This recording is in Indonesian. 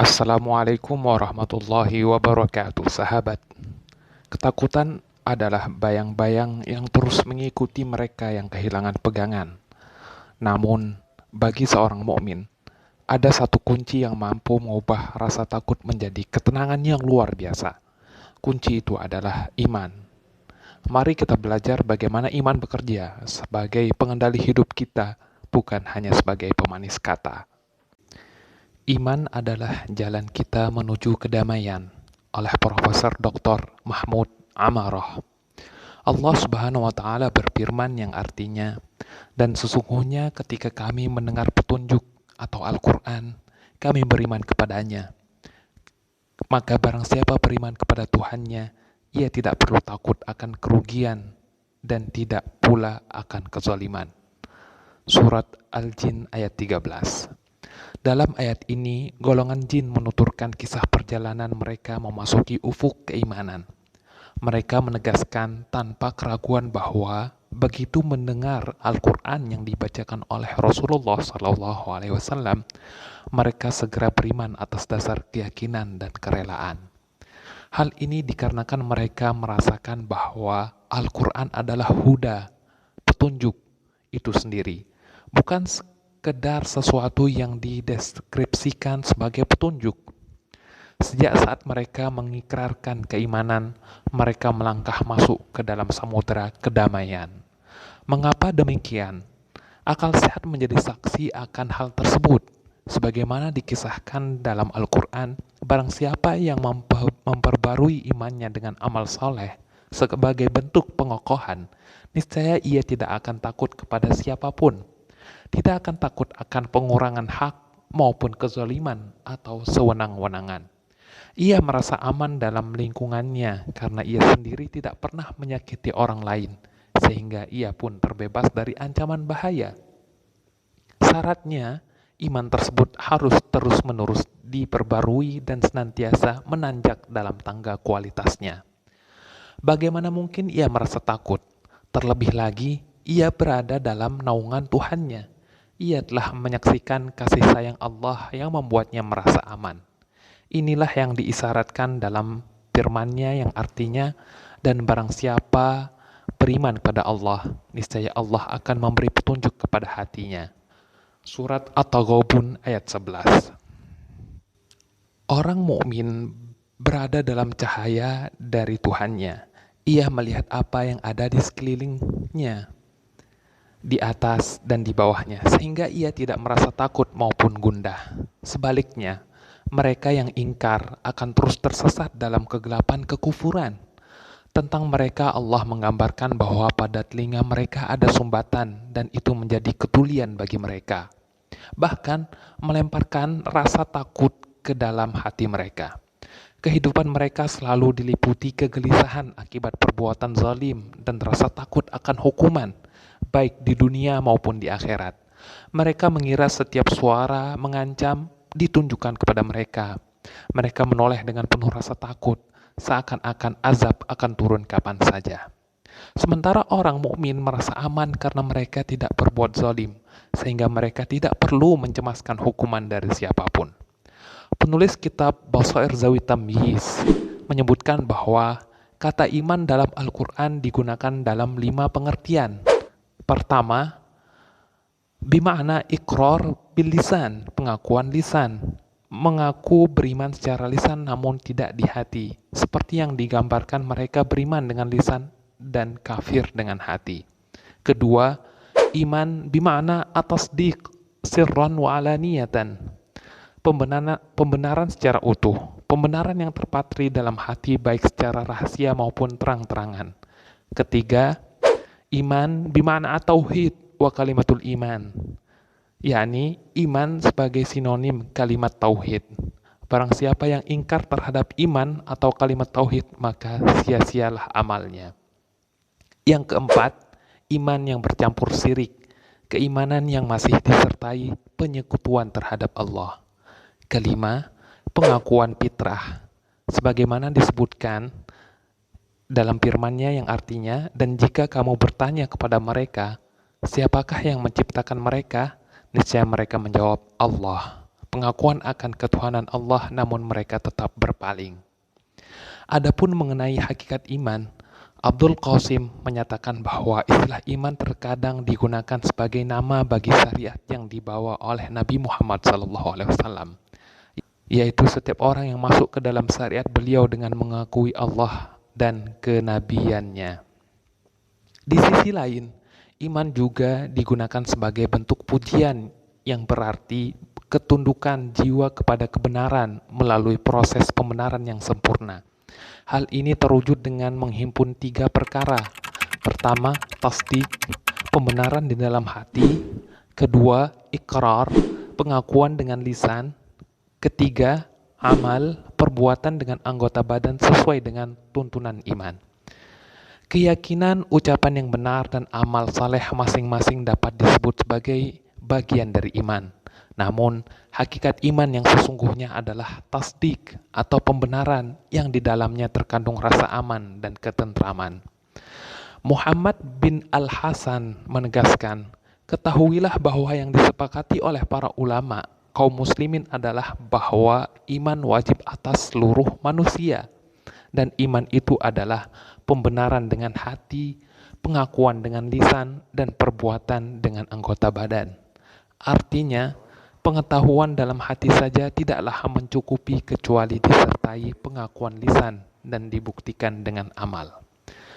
Assalamualaikum warahmatullahi wabarakatuh, sahabat. Ketakutan adalah bayang-bayang yang terus mengikuti mereka yang kehilangan pegangan. Namun, bagi seorang mukmin, ada satu kunci yang mampu mengubah rasa takut menjadi ketenangan yang luar biasa. Kunci itu adalah iman. Mari kita belajar bagaimana iman bekerja sebagai pengendali hidup kita, bukan hanya sebagai pemanis kata. Iman adalah jalan kita menuju kedamaian oleh Profesor Dr. Mahmud Amarah. Allah Subhanahu wa taala berfirman yang artinya, "Dan sesungguhnya ketika kami mendengar petunjuk atau Al-Qur'an, kami beriman kepadanya. Maka barang siapa beriman kepada Tuhannya, ia tidak perlu takut akan kerugian dan tidak pula akan kezaliman." Surat Al-Jin ayat 13. Dalam ayat ini, golongan jin menuturkan kisah perjalanan mereka memasuki ufuk keimanan. Mereka menegaskan tanpa keraguan bahwa begitu mendengar Al-Quran yang dibacakan oleh Rasulullah SAW, mereka segera beriman atas dasar keyakinan dan kerelaan. Hal ini dikarenakan mereka merasakan bahwa Al-Quran adalah huda, petunjuk itu sendiri, bukan sekedar sesuatu yang dideskripsikan sebagai petunjuk. Sejak saat mereka mengikrarkan keimanan, mereka melangkah masuk ke dalam samudera kedamaian. Mengapa demikian? Akal sehat menjadi saksi akan hal tersebut. Sebagaimana dikisahkan dalam Al-Quran, barang siapa yang memperbarui imannya dengan amal soleh sebagai bentuk pengokohan, niscaya ia tidak akan takut kepada siapapun. Tidak akan takut akan pengurangan hak maupun kezaliman atau sewenang-wenangan. Ia merasa aman dalam lingkungannya karena ia sendiri tidak pernah menyakiti orang lain, sehingga ia pun terbebas dari ancaman bahaya. Syaratnya, iman tersebut harus terus-menerus diperbarui dan senantiasa menanjak dalam tangga kualitasnya. Bagaimana mungkin ia merasa takut? Terlebih lagi, ia berada dalam naungan Tuhannya. Ia telah menyaksikan kasih sayang Allah yang membuatnya merasa aman. Inilah yang diisyaratkan dalam firman-Nya yang artinya, "Dan barang siapa beriman kepada Allah, niscaya Allah akan memberi petunjuk kepada hatinya." Surat At-Taghabun ayat 11. Orang mukmin berada dalam cahaya dari Tuhannya. Ia melihat apa yang ada di sekelilingnya, di atas dan di bawahnya, sehingga ia tidak merasa takut maupun gundah. Sebaliknya, mereka yang ingkar akan terus tersesat dalam kegelapan kekufuran. Tentang mereka Allah menggambarkan bahwa pada telinga mereka ada sumbatan dan itu menjadi ketulian bagi mereka. Bahkan melemparkan rasa takut ke dalam hati mereka. Kehidupan mereka selalu diliputi kegelisahan akibat perbuatan zalim dan rasa takut akan hukuman, baik di dunia maupun di akhirat. Mereka mengira setiap suara mengancam ditunjukkan kepada mereka. Mereka menoleh dengan penuh rasa takut, seakan-akan azab akan turun kapan saja. Sementara orang mukmin merasa aman karena mereka tidak berbuat zalim, sehingga mereka tidak perlu mencemaskan hukuman dari siapapun. Penulis kitab Basair Zawi Tamyiz menyebutkan bahwa kata iman dalam Al-Quran digunakan dalam 5 pengertian. Pertama, bima'na iqrar bil lisan, pengakuan lisan. Mengaku beriman secara lisan namun tidak di hati, seperti yang digambarkan mereka beriman dengan lisan dan kafir dengan hati. Kedua, iman bima'na atasdiq sirran wa alaniyatan, pembenaran secara utuh, pembenaran yang terpatri dalam hati baik secara rahasia maupun terang-terangan. Ketiga, iman bima'na tauhid wa kalimatul iman, yakni iman sebagai sinonim kalimat tauhid. Barang siapa yang ingkar terhadap iman atau kalimat tauhid, maka sia-sialah amalnya. Yang keempat, iman yang bercampur syirik, keimanan yang masih disertai penyekutuan terhadap Allah. Kelima, pengakuan fitrah, sebagaimana disebutkan dalam firman-Nya yang artinya, "Dan jika kamu bertanya kepada mereka, siapakah yang menciptakan mereka? Niscaya mereka menjawab, Allah." pengakuan akan ketuhanan Allah, namun mereka tetap berpaling. Adapun mengenai hakikat iman, Abdul Qasim menyatakan bahwa istilah iman terkadang digunakan sebagai nama bagi syariat yang dibawa oleh Nabi Muhammad SAW, yaitu setiap orang yang masuk ke dalam syariat beliau dengan mengakui Allah dan kenabiannya. Di sisi lain, iman juga digunakan sebagai bentuk pujian yang berarti ketundukan jiwa kepada kebenaran melalui proses pembenaran yang sempurna. Hal ini terwujud dengan menghimpun 3 perkara. Pertama, tasdik, pembenaran di dalam hati. Kedua, ikrar, pengakuan dengan lisan. Ketiga, amal, perbuatan dengan anggota badan sesuai dengan tuntunan iman. Keyakinan, ucapan yang benar, dan amal saleh masing-masing dapat disebut sebagai bagian dari iman. Namun, hakikat iman yang sesungguhnya adalah tasdik atau pembenaran yang di dalamnya terkandung rasa aman dan ketentraman. Muhammad bin Al-Hasan menegaskan, ketahuilah bahwa yang disepakati oleh para ulama kaum muslimin adalah bahwa iman wajib atas seluruh manusia, dan iman itu adalah pembenaran dengan hati, pengakuan dengan lisan, dan perbuatan dengan anggota badan. Artinya, pengetahuan dalam hati saja tidaklah mencukupi kecuali disertai pengakuan lisan dan dibuktikan dengan amal.